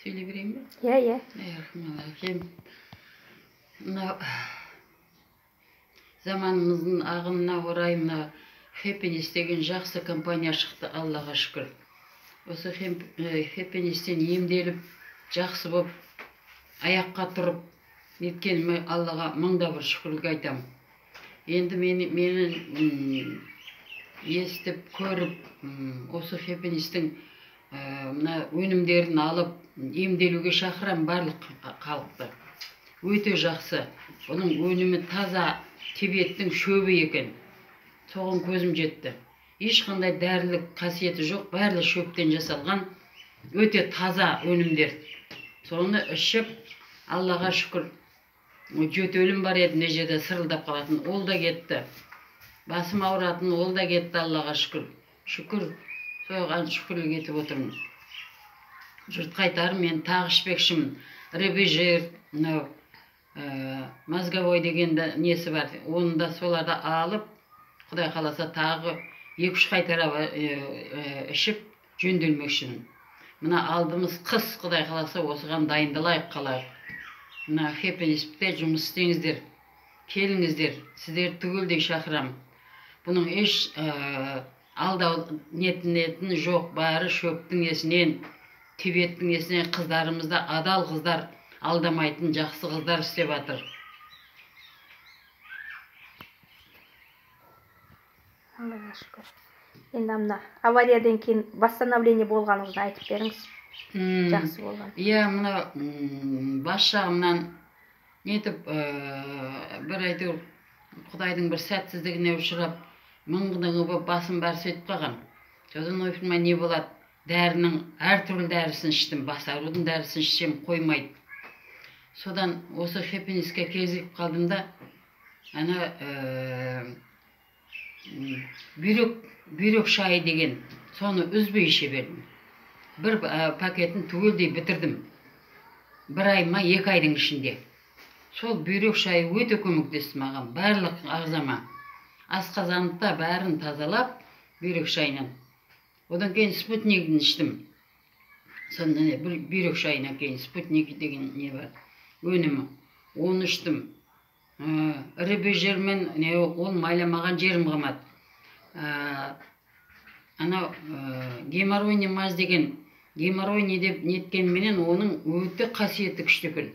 Söyle vereyim mi? Иә. Bismillahirrahmanirrahim. Mына заманымыздың ағымына орай мына Happiness деген жақсы компания шықты, Аллаға шүкір. Осы Happiness-тен емделіп, жақсы болып, аяққа тұрып, неткеніме Аллаға мыңда бір шүкірлік айтам. Енді мені естіп, көріп, осы Happiness-тің мына өнімдерін алып, емделуге шақырам барлық халықты. Өте жақсы. Бұның өнімі таза Тибеттің шөбі екен. Соған көзім жетті. Ешқандай дәрілік қасиеті жоқ, барлығы шөптен жасалған өте таза өнімдер. Соны ішіп, Аллаға шүкір, жөтелім бар еді, мына жерде сырылдап қалатын, ол да кетті. Басым ауыратын, ол да кетті, Аллаға шүкір. Шүкір, соған шүкірлік етіп отырмын. Жұрт қайтар, мен тағы ішпекшімін. Рыбежир, мозговой деген несі бар. Оны да соларды алып, Құдай қаласа тағы 2-3 қайтара ішіп жөнделмекшімін. Мына алдымыз қыс, Құдай қаласа осыған дайындалайық қалайық. Мына Happiness-те жұмыс істеңіздер, келіңіздер, сіздер түгелдей шақырам. Бұның еш алдау нетін жоқ, бары шөптің есінен, Тибеттің есінен қыздарымызда адал қыздар, алдамайтын жақсы қыздар істеп жатыр. Аллаға шүкір. Енді мына авариядан кейін восстановление болғаныңызды айтып беріңіз. Жақсы болған. Иә, мына бас жағымнан нетіп, бір әйтеуір Құдайдың бір сәтсіздігіне ұшырап, мұңғынығы болып басым бәрі сөйтіп қалған. Содан ойпырмай не болады? Дәрінің, әртүрлі дәрісін іштім, бас арудың дәрісін ішсем қоймайды. Содан осы Happiness-ке кезігіп қалдым да, бүйрек шайы деген, соны үзбей іше бердім. Бір пакетін түгелдей бітірдім. 1 ай ма 2 айдың ішінде. Сол бүйрек шайы өте көмектесті маған, барлық ағзама. Асқазанымда бәрін тазалап, бүйрек шайынан. Одан кейін спутнигін іштім. Сонда бүйрек шайынан кейін спутник деген не бар, өнімі. Оны іштім. Рыбежирмен ол майламаған жерім қалмады. Геморрой немаз деген, геморрой не деп неткенменен оның өте қасиетті күшті екен.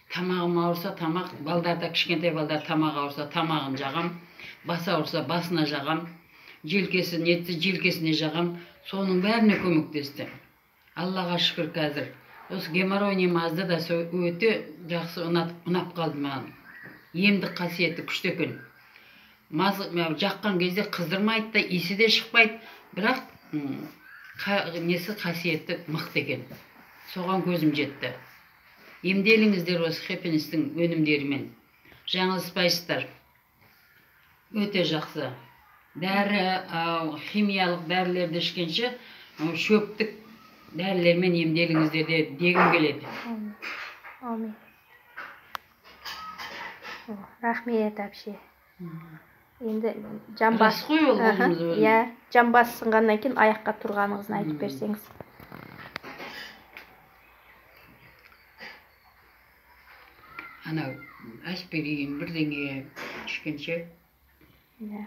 Тамағым ауырса, тамақ, балдарда кішкентай балдар тамақ ауырса, тамағын жағам, бас ауырса, басына жағам, желкесі нетті, желкесіне жағам, соның бәріне көмектесті. Аллаға шүкір қазір. Осы геморрой немазды да өте жақсы ұнап қалды маған. Емдік қасиеті күшті екен. Жаққан кезде қыздырмайды да, иісі де шықпайды, бірақ несі қасиеті мықты екен. Соған көзім жетті. Емделіңіздер осы Happiness-тің өнімдерімен. Жаңылыспайсыздар. Өте жақсы. Дәрі, химиялық дәрілерді ішкенше, шөптік дәрілермен емделіңіздер дегім келеді. Амин. Рахмет әпше. Енді жамбас сынғаннан кейін аяққа тұрғаныңызын айтып берсеңіз. Анау аспирин бірдеңе ішкенше. Иә.